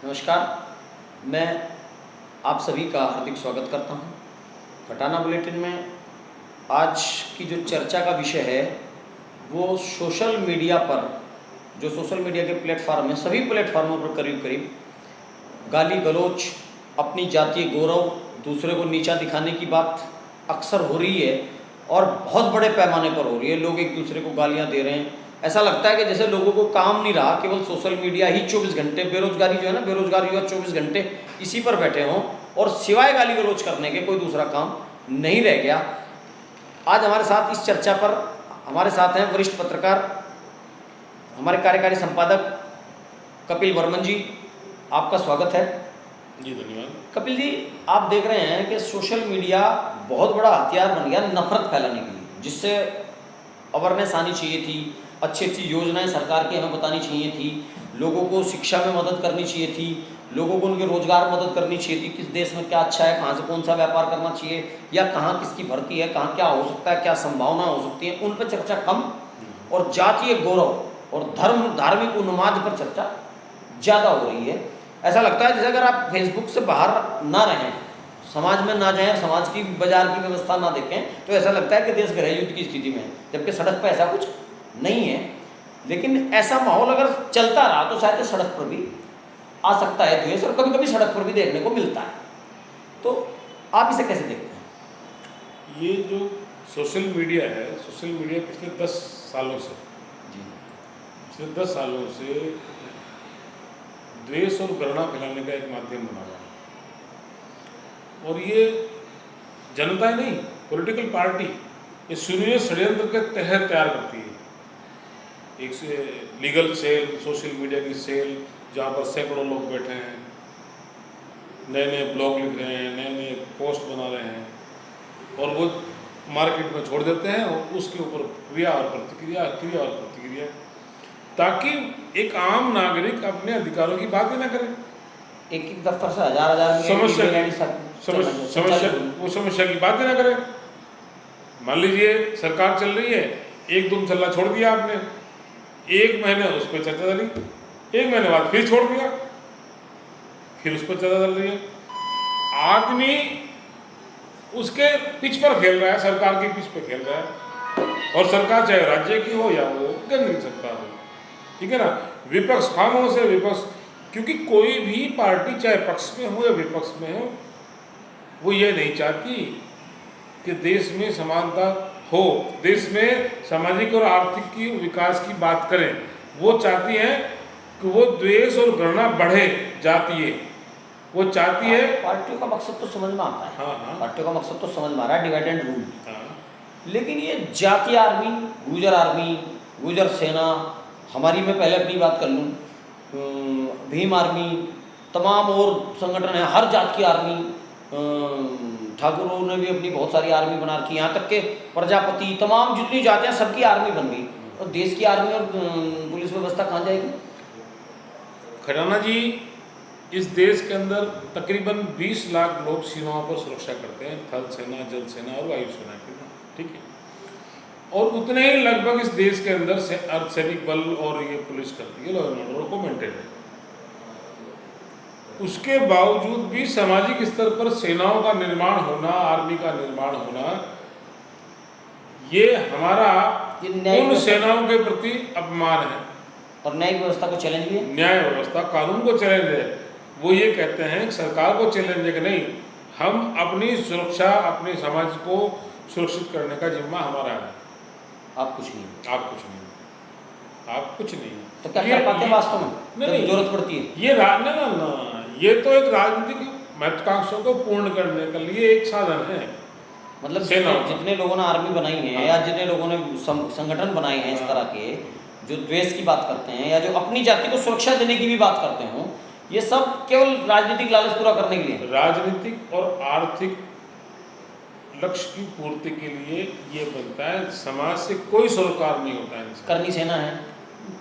नमस्कार, मैं आप सभी का हार्दिक स्वागत करता हूं। घटाना बुलेटिन में आज की जो चर्चा का विषय है वो सोशल मीडिया पर, जो सोशल मीडिया के प्लेटफॉर्म हैं, सभी प्लेटफॉर्मों पर करीब करीब गाली गलौज, अपनी जातीय गौरव, दूसरे को नीचा दिखाने की बात अक्सर हो रही है और बहुत बड़े पैमाने पर हो रही है। लोग एक दूसरे को गालियां दे रहे हैं। ऐसा लगता है कि जैसे लोगों को काम नहीं रहा, केवल सोशल मीडिया ही 24 घंटे, बेरोजगारी जो है ना, बेरोजगार युवा 24 घंटे इसी पर बैठे हों और सिवाय गाली गलौज करने के कोई दूसरा काम नहीं रह गया। आज हमारे साथ इस चर्चा पर हमारे साथ हैं वरिष्ठ पत्रकार, हमारे कार्यकारी संपादक कपिल वर्मन जी। आपका स्वागत है। जी धन्यवाद। कपिल जी, आप देख रहे हैं कि सोशल मीडिया बहुत बड़ा हथियार बन गया नफरत फैलाने के लिए, जिससे अवेयरनेस आनी चाहिए थी, अच्छी अच्छी योजनाएं सरकार की हमें बतानी चाहिए थी, लोगों को शिक्षा में मदद करनी चाहिए थी, लोगों को उनके रोजगार मदद करनी चाहिए थी, किस देश में क्या अच्छा है, कहाँ से कौन सा व्यापार करना चाहिए, या कहाँ किसकी भर्ती है, कहाँ क्या हो सकता है, क्या संभावना हो सकती है, उन पर चर्चा कम और जातीय गौरव और धार्मिक उन्माद पर चर्चा ज़्यादा हो रही है। ऐसा लगता है जैसे अगर आप फेसबुक से बाहर ना रहें, समाज में ना जाएं, समाज की बाजार की व्यवस्था ना देखें, तो ऐसा लगता है कि देश गृह युद्ध की स्थिति में है, जबकि सड़क पर ऐसा कुछ नहीं है। लेकिन ऐसा माहौल अगर चलता रहा तो शायद सड़क पर भी आ सकता है द्वेष, और कभी कभी सड़क पर भी देखने को मिलता है। तो आप इसे कैसे देखते हैं? ये जो सोशल मीडिया है, सोशल मीडिया पिछले 10 सालों से पिछले 10 सालों से द्वेष और घृणा फैलाने का एक माध्यम बना हुआ है। और ये जनता ही नहीं, पॉलिटिकल पार्टी ये सुनिए षड्यंत्र के तहत तैयार करती है। एक से लीगल सेल, सोशल मीडिया की सेल, जहाँ पर सैकड़ों लोग बैठे हैं, नए नए ब्लॉग लिख रहे हैं, नए नए पोस्ट बना रहे हैं, और वो मार्केट में छोड़ देते हैं और उसके ऊपर क्रिया और प्रतिक्रिया, ताकि एक आम नागरिक अपने अधिकारों की बात ही ना करे। एक दफ्तर से हजार समस्या की बात ही ना करे। मान लीजिए सरकार चल रही है, एक दो मसला छोड़ दिया आपने, एक महीने उस पर चर्चा चली, एक महीने बाद फिर छोड़ दिया, फिर उस पर चर्चा चल रही है। आदमी उसके पिच पर खेल रहा है, सरकार की पिच पर खेल रहा है, और सरकार चाहे राज्य की हो या वो केंद्र की सरकार हो, ठीक है ना। विपक्ष खामोश है, विपक्ष, क्योंकि कोई भी पार्टी चाहे पक्ष में हो या विपक्ष में हो, वो ये नहीं चाहती कि देश में समानता हो, देश में सामाजिक और आर्थिक की विकास की बात करें। वो चाहती है कि वो द्वेष और घृणा बढ़े जाती है, वो चाहती है। पार्टियों का मकसद तो समझ में आता है। हाँ। पार्टियों का मकसद तो समझ में आ रहा है, डिवाइड एंड रूल। हाँ। लेकिन ये जातीय आर्मी, गुजर सेना, हमारी मैं पहले अपनी बात कर लूँ, भीम आर्मी, तमाम और संगठन है, हर जात की आर्मी, ठाकुरों ने भी अपनी बहुत सारी आर्मी बना रखी, यहाँ तक के प्रजापति, तमाम जितनी जातियाँ सबकी आर्मी बन गई। और देश की आर्मी और पुलिस व्यवस्था कहाँ जाएगी? खजाना जी, इस देश के अंदर तकरीबन 20 लाख लोग सीमाओं पर सुरक्षा करते हैं, थल सेना, जल सेना और वायु सेना की, ठीक है। और उतने ही लगभग इस देश के अंदर से अर्धसैनिक बल और ये पुलिस करती है, लॉ एंड ऑर्डर को मेंटेन है। उसके बावजूद भी सामाजिक स्तर पर सेनाओं का निर्माण होना, आर्मी का निर्माण होना, ये हमारा उन सेनाओं के प्रति अपमान है। और न्यायिक व्यवस्था को चैलेंज भी है। न्याय व्यवस्था, कानून को चैलेंज है। वो ये कहते हैं कि सरकार को चैलेंज है कि नहीं, हम अपनी सुरक्षा, अपने समाज को सुरक्षित करने का जिम्मा हमारा है। आप कुछ नहीं, आप कुछ नहीं। तो क्या कर पाते हैं वास्तव में? नहीं, जरूरत पड़ती है। ये तो एक राजनीतिक महत्वाकांक्षाओं को पूर्ण करने के लिए एक साधन है। मतलब जितने लोगों ने आर्मी बनाई है, या जितने लोगों ने संगठन बनाए हैं इस तरह के, जो द्वेष की बात करते हैं या जो अपनी जाति को सुरक्षा देने की भी बात करते हो, ये सब केवल राजनीतिक लालच पूरा करने के लिए, राजनीतिक और आर्थिक लक्ष्य की पूर्ति के लिए ये बनता है। समाज से कोई सरोकार नहीं होता है। करनी सेना है,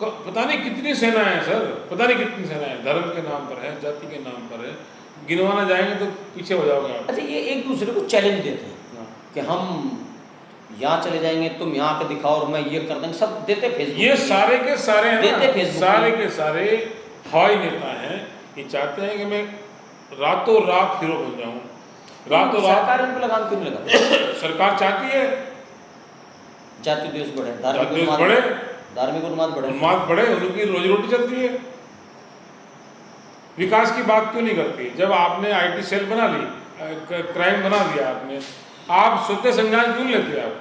पता नहीं कितनी सेना है सर, पता नहीं कितनी सेना है, धर्म के नाम पर है, जाति के नाम पर है, गिनवाना जाएंगे तो पीछे हो जाओगे आप। अच्छा, ये एक दूसरे को चैलेंज देते हैं कि हम यहाँ चले जाएंगे, तुम यहाँ के दिखाओ और मैं ये कर देंगे, सब देते फेसबुक। ये सारे के सारे देते फेसबुक, सारे के सारे हवाई नेता हैं, ये चाहते हैं कि मैं रातों रात हीरो बन जाऊं, रातों रात। सरकार इन पर लगाम क्यों नहीं लगाती? सरकार चाहती है जाति द्वेष बढ़े, जाति द्वेष बढ़े, धार्मिक उन्माद बढ़े, उन्माद बढ़े, उनकी रोजी रोटी चलती है। विकास की बात क्यों नहीं करती? जब आपने आईटी सेल बना ली, क्राइम बना दिया आपने, आप स्वतः संज्ञान क्यों लेते हैं?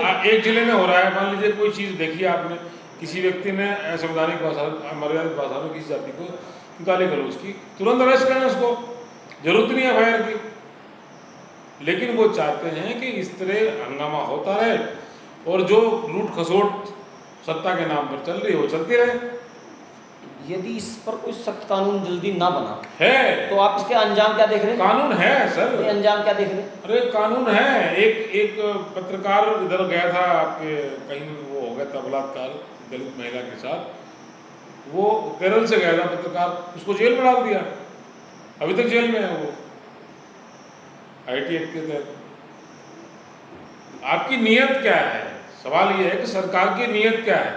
आप एक जिले में हो रहा है, मान लीजिए कोई चीज़ देखी आपने, किसी व्यक्ति ने असंवैधानिक भाषा, मर्यादित भाषा में किसी जाति को गाली गलौज की, तुरंत अरेस्ट करें उसको, जरूरत नहीं है एफआईआर की। लेकिन वो चाहते हैं कि इस तरह हंगामा होता रहे और जो लूट खसोट सत्ता के नाम पर चल रही है वो चलती रहे। यदि इस पर कोई सख्त कानून जल्दी ना बना है तो आप इसके अंजाम क्या देख रहे हैं? कानून है सर, ये अंजाम क्या देख रहे हैं? अरे कानून है। एक पत्रकार इधर गया था, आपके कहीं वो हो गया था बलात्कार दलित महिला के साथ, वो केरल से गया था पत्रकार, उसको जेल में डाल दिया, अभी तक जेल में है वो, आईटी एक्ट के तहत। आपकी नीयत क्या है? सवाल ये है कि सरकार की नीयत क्या है?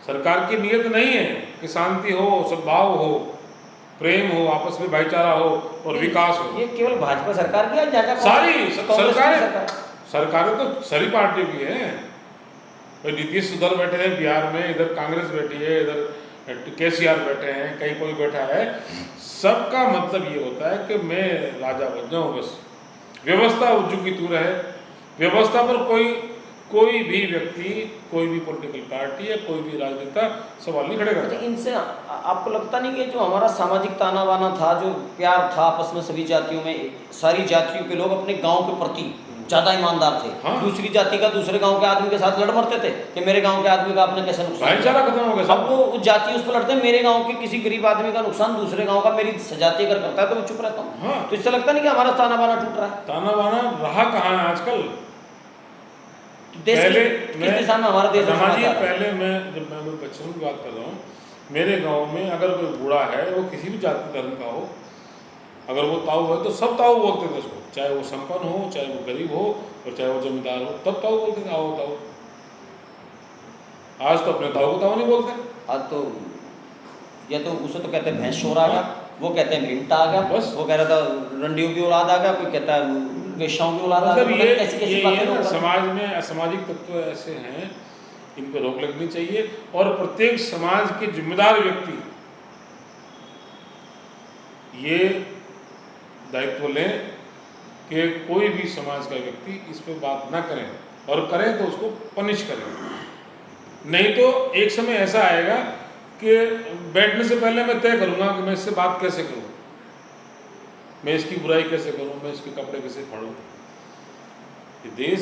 सरकार की नीयत नहीं है कि शांति हो, सद्भाव हो, प्रेम हो, आपस में भाईचारा हो और विकास हो। ये केवल भाजपा सरकार की है, सारी सरकारें तो सारी पार्टियों की है। नीतीश उधर बैठे हैं बिहार में, इधर कांग्रेस बैठी है, इधर केसीआर बैठे हैं, कहीं कोई बैठा है। सबका मतलब ये होता है कि मैं राजा बन जाऊं, बस व्यवस्था उज्जू की तू रहे। व्यवस्था पर कोई भी व्यक्ति, कोई भी पॉलिटिकल पार्टी या कोई भी राजनेता सवाल नहीं खड़े करता। इनसे आपको लगता नहीं कि जो हमारा सामाजिक ताना बाना था, जो प्यार था आपस में सभी जातियों में, सारी जातियों के लोग अपने गांव के प्रति ज्यादा ईमानदार थे। हाँ। दूसरी जाति का दूसरे गांव के आदमी के साथ लड़ मरते थे कि मेरे गांव के आदमी का आपने कैसे नुकसान किया। भाईचारा खत्म हो गया। अब वो उस जाति उस पर लड़ते हैं, मेरे गांव के किसी गरीब आदमी का नुकसान दूसरे गांव का मेरी जाति अगर करता है तो मैं चुप रहता हूँ। हाँ। तो इससे लगता नहीं कि हमारा ताना बाना टूट रहा है? ताना बाना रहा कहाँ है आजकल? पहले किस दिशा में हमारा देश? पहले जब मैं बच्चों की बात कर रहा हूँ, मेरे गांव में अगर कोई बूढ़ा है, वो किसी भी जाति धर्म का हो, अगर वो ताऊ है तो सब ताऊ बोलते थे उसको, चाहे वो संपन्न हो, चाहे वो गरीब हो और चाहे वो जमींदार हो, तब ताऊ बोलते थे, आओ ताऊ। आज तो अपने ताऊ को ताऊ नहीं बोलते। आज तो या तो उसे तो कहते हैं भैंस शोर आ गया, वो कहते हैं भीमटा आ गया, बस वो कह रहा था रंडियों की औलाद आ गया, कोई कहता है वेश्याओं की औलाद आ गया। मतलब कैसी ये समाज में असामाजिक तत्व ऐसे हैं, इन पर रोक लगनी चाहिए और प्रत्येक समाज के जिम्मेदार व्यक्ति ये दायित्व लें कि कोई भी समाज का व्यक्ति इस पर बात ना करें, और करें तो उसको पनिश करें। नहीं तो एक समय ऐसा आएगा कि बैठने से पहले मैं तय करूंगा कि मैं इससे बात कैसे करूं, मैं इसकी बुराई कैसे करूं, मैं इसके कपड़े कैसे फाड़ूं। ये देश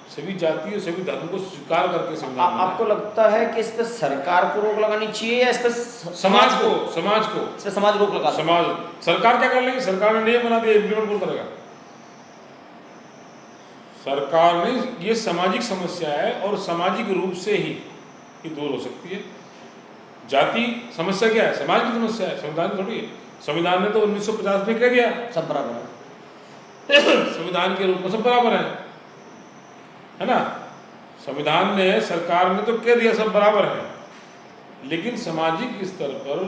सभी जातियों सभी धर्म को स्वीकार करके संविधान। आपको लगता है कि इस पे सरकार को रोक लगानी चाहिए या इस पे समाज को इस पे समाज रोक लगा? समाज, सरकार क्या कर लेगी? सरकार ने नियम बना दिया, इम्प्लीमेंट कौन करेगा? सरकार ने, ये सामाजिक समस्या है और सामाजिक रूप से ही ये दूर हो सकती है। जाति समस्या क्या है? समाज की समस्या है, संविधान थोड़ी है। संविधान ने तो 1950 में कह दिया सब बराबर है। संविधान के रूप में सब बराबर है ना? संविधान ने, सरकार ने तो कह दिया सब बराबर है, लेकिन सामाजिक स्तर पर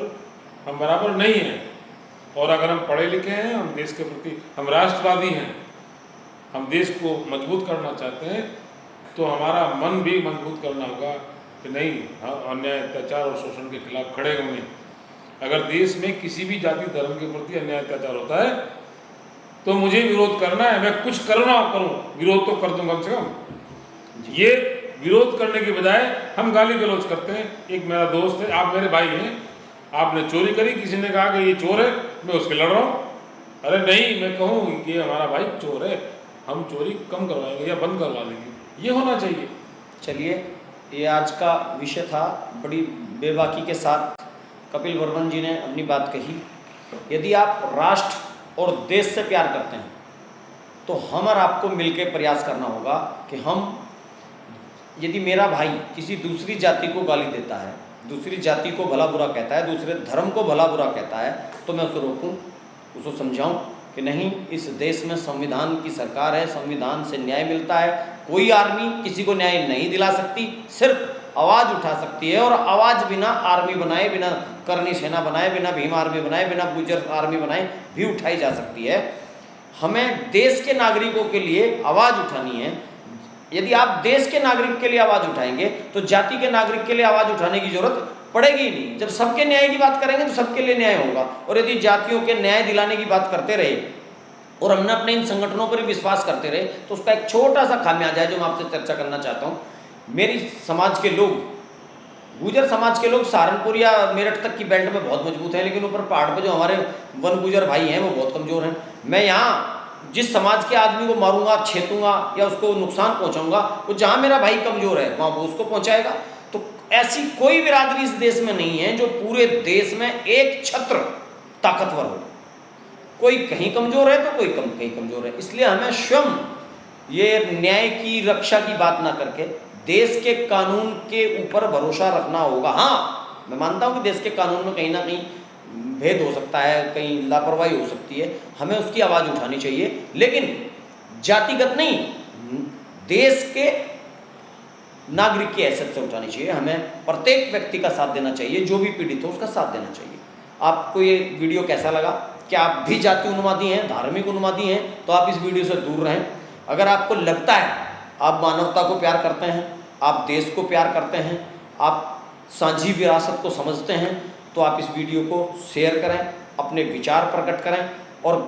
हम बराबर नहीं हैं। और अगर हम पढ़े लिखे हैं, हम देश के प्रति, हम राष्ट्रवादी हैं, हम देश को मजबूत करना चाहते हैं, तो हमारा मन भी मजबूत करना होगा कि नहीं, हम अन्याय अत्याचार और शोषण के खिलाफ खड़े होंगे। अगर देश में किसी भी जाति धर्म के प्रति अन्याय अत्याचार होता है तो मुझे विरोध करना है, मैं कुछ करूँ, विरोध तो कर दूंगा कम से कम। ये विरोध करने के बजाय हम गाली गलौज करते हैं। एक मेरा दोस्त है, आप मेरे भाई हैं, आपने चोरी करी, किसी ने कहा कि ये चोर है, मैं उसके लड़ रहा हूँ। अरे नहीं, मैं कहूँ कि हमारा भाई चोर है, हम चोरी कम करवाएंगे या बंद करवा देंगे, ये होना चाहिए। चलिए, ये आज का विषय था। बड़ी बेबाकी के साथ कपिल वर्मन जी ने अपनी बात कही। यदि आप राष्ट्र और देश से प्यार करते हैं तो हम और आपको मिलकर प्रयास करना होगा कि हम, यदि मेरा भाई किसी दूसरी जाति को गाली देता है, दूसरी जाति को भला बुरा कहता है, दूसरे धर्म को भला बुरा कहता है, तो मैं उसे रोकूं, उसको समझाऊं कि नहीं, इस देश में संविधान की सरकार है, संविधान से न्याय मिलता है। कोई आर्मी किसी को न्याय नहीं दिला सकती, सिर्फ आवाज़ उठा सकती है, और आवाज़ बिना आर्मी बनाए, बिना करनी सेना बनाए, बिना भीम आर्मी बनाए, बिना गुजर आर्मी बनाए भी उठाई जा सकती है। हमें देश के नागरिकों के लिए आवाज़ उठानी है। यदि आप देश के नागरिक के लिए आवाज़ उठाएंगे तो जाति के नागरिक के लिए आवाज़ उठाने की जरूरत पड़ेगी ही नहीं। जब सबके न्याय की बात करेंगे तो सबके लिए न्याय होगा। और यदि जातियों के न्याय दिलाने की बात करते रहे और हमने अपने इन संगठनों पर ही विश्वास करते रहे, तो उसका एक छोटा सा खामियाजा है जो मैं आपसे चर्चा करना चाहता हूँ। मेरी समाज के लोग, गुजर समाज के लोग सहारनपुर या मेरठ तक की बेल्ट में बहुत मजबूत हैं, लेकिन ऊपर पहाड़ पर जो हमारे वन गुजर भाई हैं वो बहुत कमज़ोर हैं। मैं यहाँ जिस समाज के आदमी को मारूंगा, छेतूंगा या उसको नुकसान पहुंचाऊंगा, वो जहाँ मेरा भाई कमज़ोर है वहाँ वो उसको पहुंचाएगा। तो ऐसी कोई बिरादरी इस देश में नहीं है जो पूरे देश में एक छत्र ताकतवर हो। कोई कहीं कमज़ोर है तो कोई कहीं कमज़ोर है। इसलिए हमें स्वयं ये न्याय की रक्षा की बात ना करके देश के कानून के ऊपर भरोसा रखना होगा। हाँ, मैं मानता हूँ कि देश के कानून में कहीं ना कहीं भेद हो सकता है, कहीं लापरवाही हो सकती है, हमें उसकी आवाज़ उठानी चाहिए, लेकिन जातिगत नहीं, देश के नागरिक की हैसियत से उठानी चाहिए। हमें प्रत्येक व्यक्ति का साथ देना चाहिए, जो भी पीड़ित हो उसका साथ देना चाहिए। आपको ये वीडियो कैसा लगा? क्या आप भी जाति उन्मादी हैं, धार्मिक उन्मादी हैं, तो आप इस वीडियो से दूर रहें। अगर आपको लगता है आप मानवता को प्यार करते हैं, आप देश को प्यार करते हैं, आप साझी विरासत को समझते हैं, तो आप इस वीडियो को शेयर करें, अपने विचार प्रकट करें और